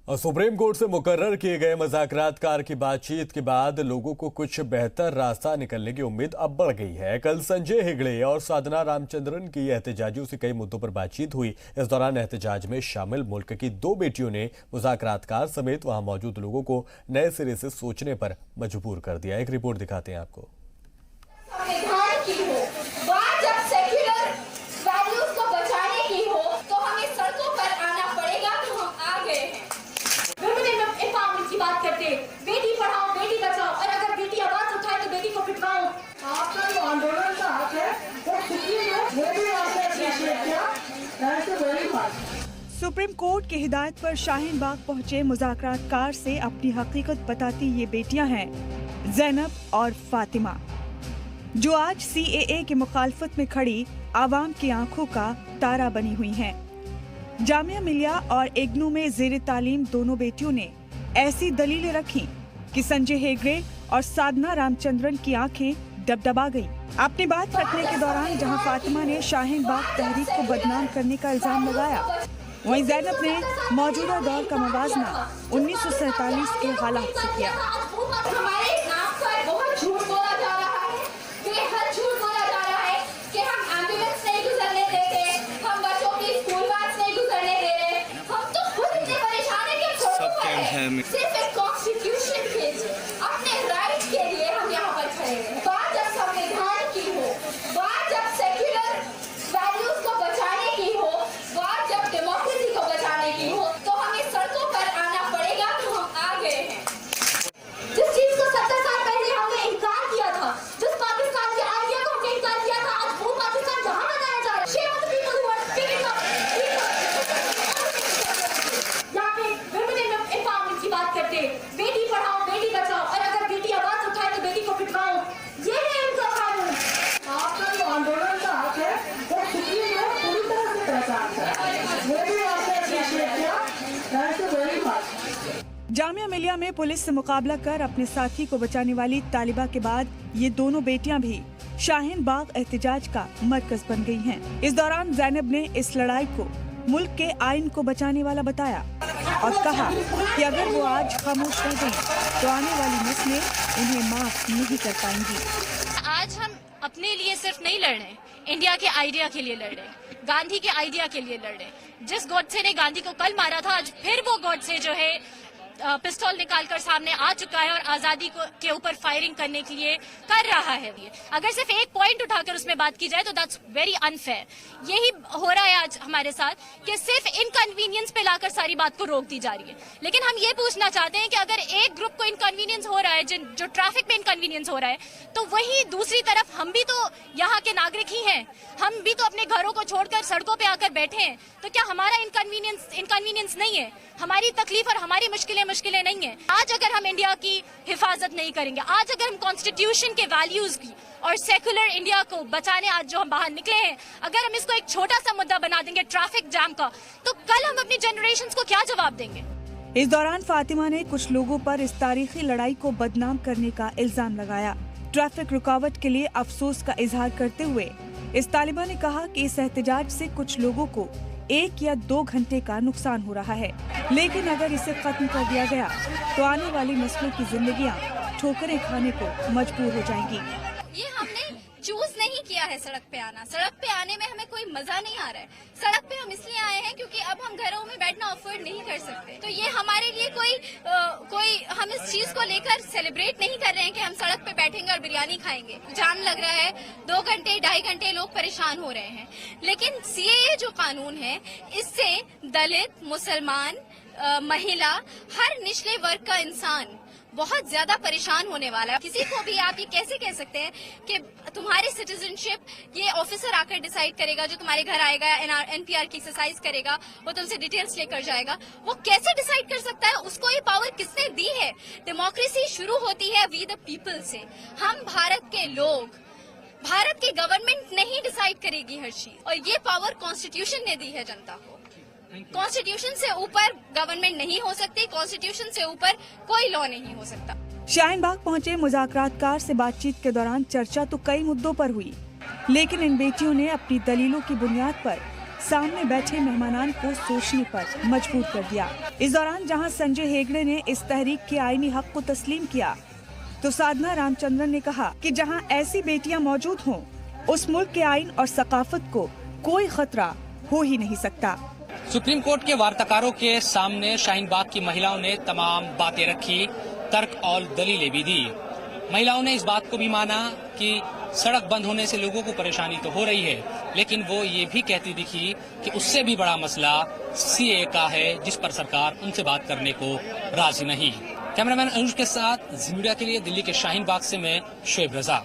और supreme court से मुकर्रर किए गए मुज़ाकरातकार की बातचीत के बाद लोगों को कुछ बेहतर रास्ता निकलने की उम्मीद अब बढ़ गई है। कल संजय हेगड़े और साधना रामचंद्रन की एहतजाजियों से कई मुद्दों पर बातचीत हुई। इस दौरान एहतजाज में शामिल मुल्क की दो बेटियों ने मुज़ाकरातकार समेत वहां मौजूद लोगों को नए सिरे से सोचने पर मजबूर कर दिया। एक रिपोर्ट दिखाते हैं आपको। बेटी पढ़ाओ बेटी बचाओ और अगर बेटी आवाज उठाए तो बेटी को पिटवाओ। आपका जो आंदोलन का हक है वो भी सुप्रीम कोर्ट की हिदायत पर शाहीन बाग पहुंचे मुज़ाकरातकार से अपनी हकीकत बताती ये बेटियां हैं ज़ैनब और फातिमा, जो आज CAA की मुखालफत में खड़ी आवाम की आंखों का तारा बनी हुई हैं। जामिया मिलिया और इग्नू में ज़ेर तालीम दोनों बेटियों ने ऐसी दलीलें रखी कि संजय हेगड़े और साधना रामचंद्रन की आंखें डबडबा गई। अपनी बात रखने के दौरान जहां फातिमा ने शाहीन बाग तहरीक को बदनाम करने का इल्जाम लगाया, वहीं ज़ैनब ने मौजूदा दौर का मवाजना 1947 के हालात से किया। सिर्फ एक कॉन्स्टिट्यूशन के लिए, अपने राइट के लिए हम यहाँ पर खड़े हैं। बात जब संविधान की हो, बात जब सेक्युलर वैल्यूज को बचाने की हो, बात जब डेमोक्रेसी को बचाने की हो, तो हमें सड़कों पर आना पड़ेगा। तो हम आ गए हैं। जिस चीज को 70 साल पहले हमने इनकार किया था, जिस पाकिस्तान के आइडिया को हमने इनकार किया था, आज वो पाकिस्तान जहाँ बनाया जा रहा है। Shame on the people who are speaking up. यहाँ पे women empowerment की बात करते, बेटी पढ़ाओ बेटी बचाओ और अगर बेटी आवाज उठाए तो बेटी को पिटवाओ। ये है उनका कानून। आपका जो आंदोलन का हक है वो सुप्रीम कोर्ट पूरी तरह से पहचानता है। वो भी आपने अप्रिशिएट किया। Thank you very much. Jamia Millia में पुलिस से मुकाबला कर अपने साथी को बचाने वाली तालिबा के बाद ये दोनों बेटियां भी शाहीन बाग एहतजाज का मरकज बन गई हैं। इस दौरान ज़ैनब ने इस लड़ाई को मुल्क के आइन को बचाने वाला बताया और कहा कि अगर वो आज खामोश रह गई तो आने वाली नस्लें उन्हें माफ नहीं कर पाएंगी। आज हम अपने लिए सिर्फ नहीं लड़ रहे, इंडिया के आइडिया के लिए लड़ रहे, गांधी के आइडिया के लिए लड़ रहे। जिस गॉडसे ने गांधी को कल मारा था, आज फिर वो गॉडसे जो है पिस्तौल निकालकर सामने आ चुका है और आजादी के ऊपर फायरिंग करने के लिए कर रहा है। अगर सिर्फ एक पॉइंट उठाकर उसमें बात की जाए तो दैट्स वेरी अनफेयर। यही हो रहा है आज हमारे साथ कि सिर्फ इनकन्वीनियंस पे लाकर सारी बात को रोक दी जा रही है। लेकिन हम ये पूछना चाहते हैं कि अगर एक ग्रुप को इनकन्वीनियंस हो रहा है, जो ट्रैफिक में इनकन्वीनियंस हो रहा है, तो वही दूसरी तरफ हम भी तो यहाँ के नागरिक ही हैं। हम भी तो अपने घरों को छोड़कर सड़कों पे आकर बैठे हैं। तो क्या हमारा इनकन्वीनियंस नहीं है? हमारी तकलीफ और हमारी मुश्किलें नहीं है। आज अगर हम इंडिया की हिफाजत नहीं करेंगे, आज अगर हम कॉन्स्टिट्यूशन के वैल्यूज की और सेकुलर इंडिया को बचाने आज जो हम बाहर निकले हैं, अगर हम इसको एक छोटा सा मुद्दा बना देंगे ट्रैफिक जैम का, तो कल हम अपनी जनरेशंस को क्या जवाब देंगे? इस दौरान फातिमा ने कुछ लोगों पर इस तारीखी लड़ाई को बदनाम करने का इल्जाम लगाया। ट्रैफिक रुकावट के लिए अफसोस का इजहार करते हुए इस तालिबा ने कहा कि इस एहतजाज से कुछ लोगों को 1 या 2 घंटे का नुकसान हो रहा है, लेकिन अगर इसे खत्म कर दिया गया तो आने वाली नस्लों की जिंदगियां ठोकरें खाने को मजबूर हो जाएंगी। ये हमने चूज नहीं किया है सड़क पे आना। सड़क पे आने में हमें कोई मजा नहीं आ रहा है। सड़क पे हम इसलिए आए हैं क्योंकि अब हम घरों में बैठना अफोर्ड नहीं कर सकते। तो ये हमारे लिए कोई हम इस चीज को लेकर सेलिब्रेट नहीं कर रहे हैं कि हम सड़क पे बैठेंगे और बिरयानी खाएंगे। जाम लग रहा है, 2 घंटे 2.5 घंटे लोग परेशान हो रहे हैं। लेकिन CAA जो कानून है, इससे दलित, मुसलमान, महिला, हर निचले वर्ग का इंसान बहुत ज्यादा परेशान होने वाला है। किसी को भी आप ये कैसे कह सकते हैं कि तुम्हारी सिटीजनशिप ये ऑफिसर आकर डिसाइड करेगा, जो तुम्हारे घर आएगा, NPR की एक्सरसाइज करेगा, वो तुमसे डिटेल्स लेकर जाएगा। वो कैसे डिसाइड कर सकता है? उसको ये पावर किसने दी है? डेमोक्रेसी शुरू होती है वी द पीपल से। हम भारत के लोग, भारत की गवर्नमेंट नहीं डिसाइड करेगी हर चीज, और ये पावर कॉन्स्टिट्यूशन ने दी है जनता को। कॉन्स्टिट्यूशन से ऊपर गवर्नमेंट नहीं हो सकती, कॉन्स्टिट्यूशन से ऊपर कोई लॉ नहीं हो सकता। शाहीन बाग पहुंचे मुज़ाकरातकार से बातचीत के दौरान चर्चा तो कई मुद्दों पर हुई, लेकिन इन बेटियों ने अपनी दलीलों की बुनियाद पर सामने बैठे मेहमानान को सोचने पर मजबूर कर दिया। इस दौरान जहां संजय हेगड़े ने इस तहरीक के आईनी हक को तस्लीम किया, तो साधना रामचंद्रन ने कहा कि जहां ऐसी बेटियां मौजूद हों, उस मुल्क के आइन और सकाफत को कोई खतरा हो ही नहीं सकता। सुप्रीम कोर्ट के वार्ताकारों के सामने शाहीन बाग की महिलाओं ने तमाम बातें रखी, तर्क और दलीलें भी दी। महिलाओं ने इस बात को भी माना कि सड़क बंद होने से लोगों को परेशानी तो हो रही है, लेकिन वो ये भी कहती दिखी कि उससे भी बड़ा मसला सीए का है, जिस पर सरकार उनसे बात करने को राजी नहीं। कैमरामैन अनुज के साथ जी मीडिया के लिए दिल्ली के शाहीन बाग से मैं शोएब रजा।